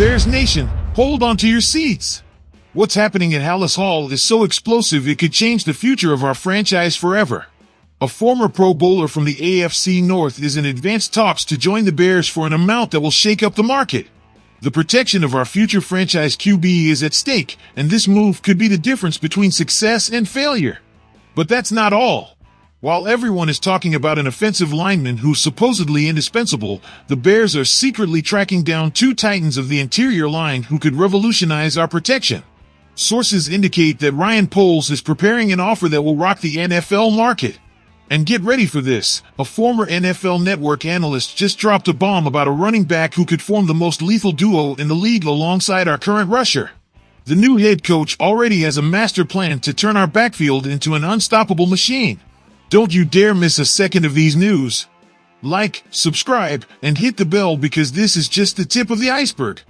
Bears Nation, hold on to your seats. What's happening at Hallis Hall is so explosive it could change the future of our franchise forever. A former Pro Bowler from the AFC North is in advanced talks to join the Bears for an amount that will shake up the market. The protection of our future franchise QB is at stake, and this move could be the difference between success and failure. But that's not all. While everyone is talking about an offensive lineman who's supposedly indispensable, the Bears are secretly tracking down two titans of the interior line who could revolutionize our protection. Sources indicate that Ryan Poles is preparing an offer that will rock the NFL market. And get ready for this, a former NFL Network analyst just dropped a bomb about a running back who could form the most lethal duo in the league alongside our current rusher. The new head coach already has a master plan to turn our backfield into an unstoppable machine. Don't you dare miss a second of these news. Like, subscribe, and hit the bell because this is just the tip of the iceberg.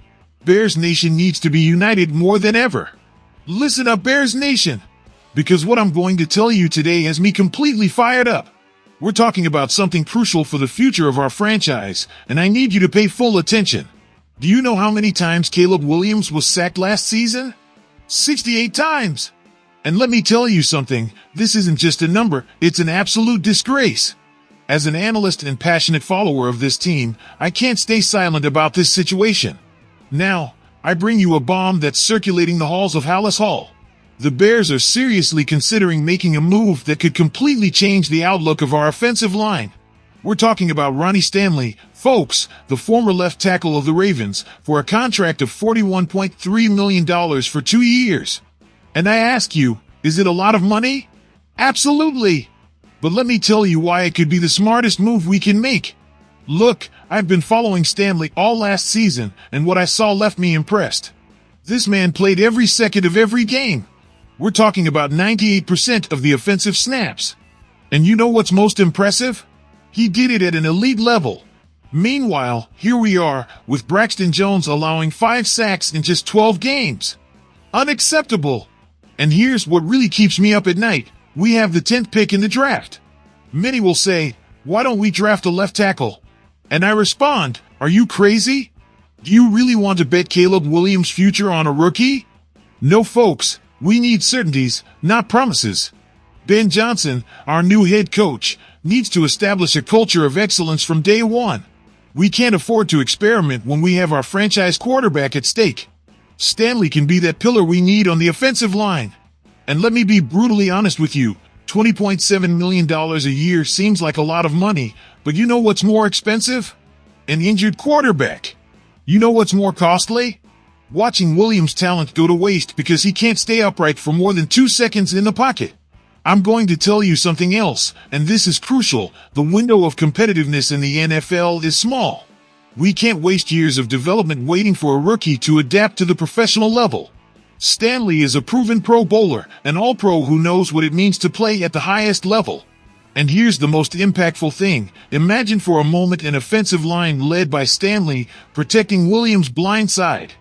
Bears Nation needs to be united more than ever. Listen up, Bears Nation, because what I'm going to tell you today has me completely fired up. We're talking about something crucial for the future of our franchise, and I need you to pay full attention. Do you know how many times Caleb Williams was sacked last season? 68 times! And let me tell you something, this isn't just a number, it's an absolute disgrace. As an analyst and passionate follower of this team, I can't stay silent about this situation. Now, I bring you a bomb that's circulating the halls of Hallis Hall. The Bears are seriously considering making a move that could completely change the outlook of our offensive line. We're talking about Ronnie Stanley, folks, the former left tackle of the Ravens, for a contract of $41.3 million for 2 years. And I ask you, is it a lot of money? Absolutely! But let me tell you why it could be the smartest move we can make. Look, I've been following Stanley all last season, and what I saw left me impressed. This man played every second of every game. We're talking about 98% of the offensive snaps. And you know what's most impressive? He did it at an elite level. Meanwhile, here we are, with Braxton Jones allowing 5 sacks in just 12 games. Unacceptable! And here's what really keeps me up at night. We have the 10th pick in the draft. Many will say, why don't we draft a left tackle? And I respond, are you crazy? Do you really want to bet Caleb Williams' future on a rookie? No, folks, we need certainties, not promises. Ben Johnson, our new head coach, needs to establish a culture of excellence from day one. We can't afford to experiment when we have our franchise quarterback at stake. Stanley can be that pillar we need on the offensive line. And let me be brutally honest with you, $20.7 million a year seems like a lot of money, but you know what's more expensive? An injured quarterback. You know what's more costly? Watching Williams' talent go to waste because he can't stay upright for more than 2 seconds in the pocket. I'm going to tell you something else, and this is crucial. The window of competitiveness in the NFL is small. We can't waste years of development waiting for a rookie to adapt to the professional level. Stanley is a proven Pro Bowler, an All-Pro who knows what it means to play at the highest level. And here's the most impactful thing. Imagine for a moment an offensive line led by Stanley, protecting Williams' blind side.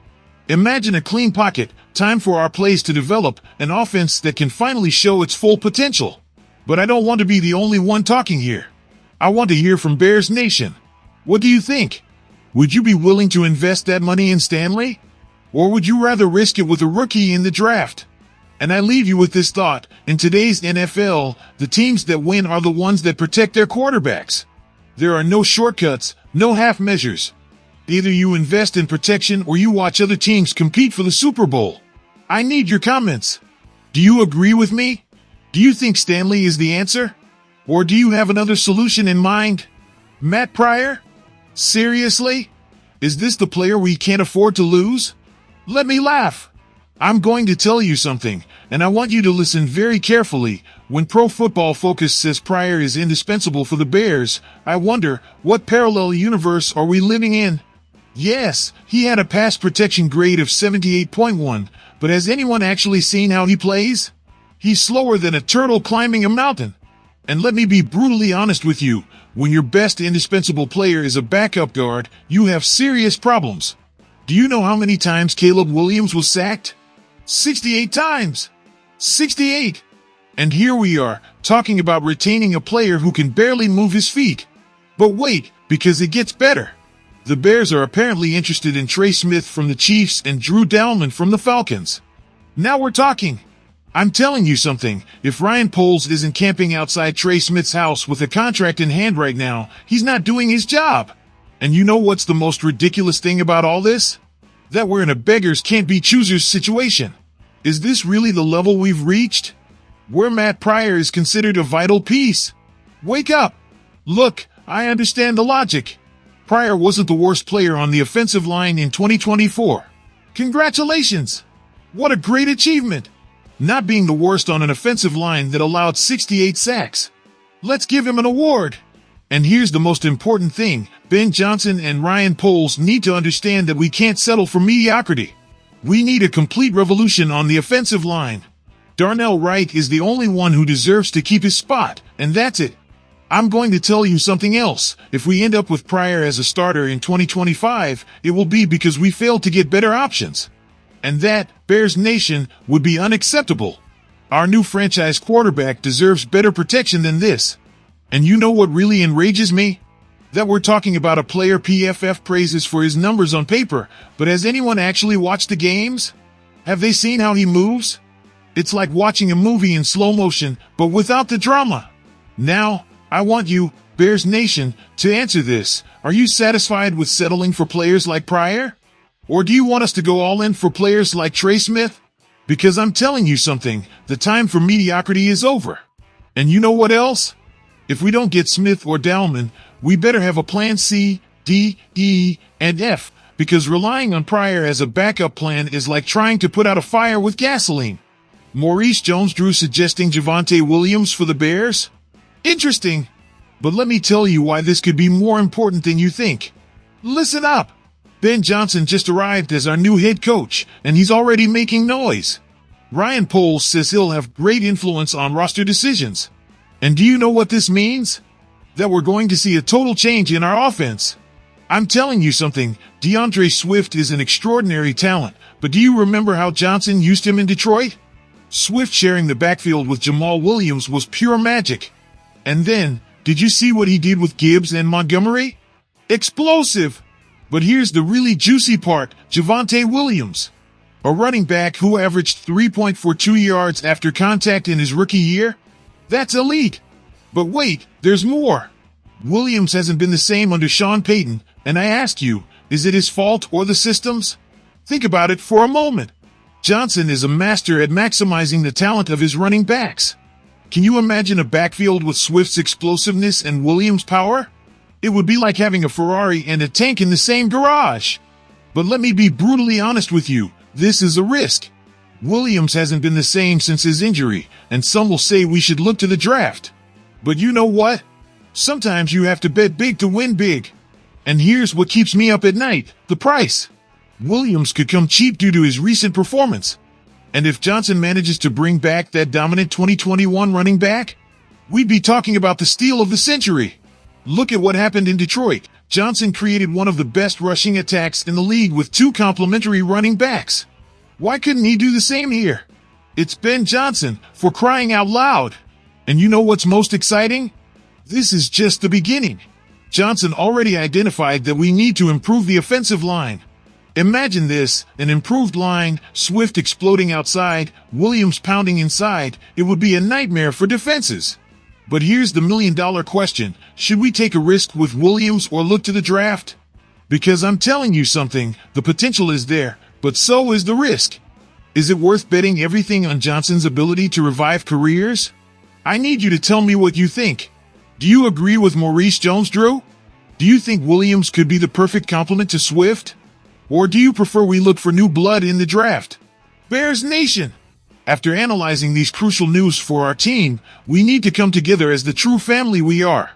Imagine a clean pocket, time for our plays to develop, an offense that can finally show its full potential. But I don't want to be the only one talking here. I want to hear from Bears Nation. What do you think? Would you be willing to invest that money in Stanley? Or would you rather risk it with a rookie in the draft? And I leave you with this thought. In today's NFL, the teams that win are the ones that protect their quarterbacks. There are no shortcuts, no half measures. Either you invest in protection or you watch other teams compete for the Super Bowl. I need your comments. Do you agree with me? Do you think Stanley is the answer? Or do you have another solution in mind? Matt Pryor? Seriously? Is this the player we can't afford to lose? Let me laugh. I'm going to tell you something, and I want you to listen very carefully. When Pro Football Focus says Pryor is indispensable for the Bears, I wonder, what parallel universe are we living in? Yes, he had a pass protection grade of 78.1, but has anyone actually seen how he plays? He's slower than a turtle climbing a mountain. And let me be brutally honest with you, when your best indispensable player is a backup guard, you have serious problems. Do you know how many times Caleb Williams was sacked? 68 times! 68! And here we are, talking about retaining a player who can barely move his feet. But wait, because it gets better. The Bears are apparently interested in Trey Smith from the Chiefs and Drew Dalman from the Falcons. Now we're talking. I'm telling you something, if Ryan Poles isn't camping outside Trey Smith's house with a contract in hand right now, he's not doing his job. And you know what's the most ridiculous thing about all this? That we're in a beggars can't be choosers situation. Is this really the level we've reached? Where Matt Pryor is considered a vital piece? Wake up! Look, I understand the logic. Pryor wasn't the worst player on the offensive line in 2024. Congratulations! What a great achievement! Not being the worst on an offensive line that allowed 68 sacks. Let's give him an award. And here's the most important thing. Ben Johnson and Ryan Poles need to understand that we can't settle for mediocrity. We need a complete revolution on the offensive line. Darnell Wright is the only one who deserves to keep his spot, and that's it. I'm going to tell you something else. If we end up with Pryor as a starter in 2025, it will be because we failed to get better options. And that, Bears Nation, would be unacceptable. Our new franchise quarterback deserves better protection than this. And you know what really enrages me? That we're talking about a player PFF praises for his numbers on paper, but has anyone actually watched the games? Have they seen how he moves? It's like watching a movie in slow motion, but without the drama. Now, I want you, Bears Nation, to answer this. Are you satisfied with settling for players like Pryor? Or do you want us to go all in for players like Trey Smith? Because I'm telling you something, the time for mediocrity is over. And you know what else? If we don't get Smith or Dalman, we better have a plan C, D, E, and F, because relying on Pryor as a backup plan is like trying to put out a fire with gasoline. Maurice Jones-Drew suggesting Javonte Williams for the Bears? Interesting. But let me tell you why this could be more important than you think. Listen up. Ben Johnson just arrived as our new head coach, and he's already making noise. Ryan Poles says he'll have great influence on roster decisions. And do you know what this means? That we're going to see a total change in our offense. I'm telling you something, DeAndre Swift is an extraordinary talent, but do you remember how Johnson used him in Detroit? Swift sharing the backfield with Jamal Williams was pure magic. And then, did you see what he did with Gibbs and Montgomery? Explosive! But here's the really juicy part, Javonte Williams. A running back who averaged 3.42 yards after contact in his rookie year? That's elite. But wait, there's more. Williams hasn't been the same under Sean Payton, and I ask you, is it his fault or the system's? Think about it for a moment. Johnson is a master at maximizing the talent of his running backs. Can you imagine a backfield with Swift's explosiveness and Williams' power? It would be like having a Ferrari and a tank in the same garage. But let me be brutally honest with you, this is a risk. Williams hasn't been the same since his injury, and some will say we should look to the draft. But you know what? Sometimes you have to bet big to win big. And here's what keeps me up at night, the price. Williams could come cheap due to his recent performance. And if Johnson manages to bring back that dominant 2021 running back, we'd be talking about the steal of the century. Look at what happened in Detroit. Johnson created one of the best rushing attacks in the league with two complementary running backs. Why couldn't he do the same here? It's Ben Johnson, for crying out loud. And you know what's most exciting? This is just the beginning. Johnson already identified that we need to improve the offensive line. Imagine this, an improved line, Swift exploding outside, Williams pounding inside. It would be a nightmare for defenses. But here's the million-dollar question. Should we take a risk with Williams or look to the draft? Because I'm telling you something, the potential is there, but so is the risk. Is it worth betting everything on Johnson's ability to revive careers? I need you to tell me what you think. Do you agree with Maurice Jones-Drew? Do you think Williams could be the perfect complement to Swift? Or do you prefer we look for new blood in the draft? Bears Nation! After analyzing these crucial news for our team, we need to come together as the true family we are.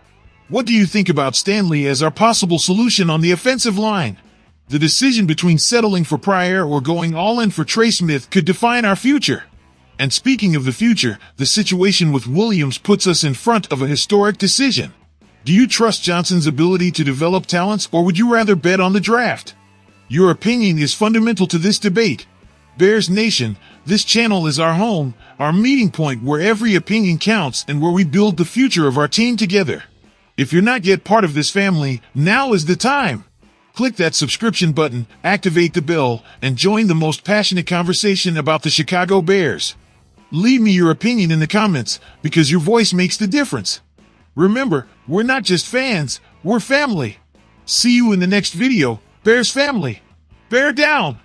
What do you think about Stanley as our possible solution on the offensive line? The decision between settling for Pryor or going all in for Trey Smith could define our future. And speaking of the future, the situation with Williams puts us in front of a historic decision. Do you trust Johnson's ability to develop talents, or would you rather bet on the draft? Your opinion is fundamental to this debate. Bears Nation, this channel is our home, our meeting point where every opinion counts and where we build the future of our team together. If you're not yet part of this family, now is the time. Click that subscription button, activate the bell, and join the most passionate conversation about the Chicago Bears. Leave me your opinion in the comments, because your voice makes the difference. Remember, we're not just fans, we're family. See you in the next video, Bears family. Bear down!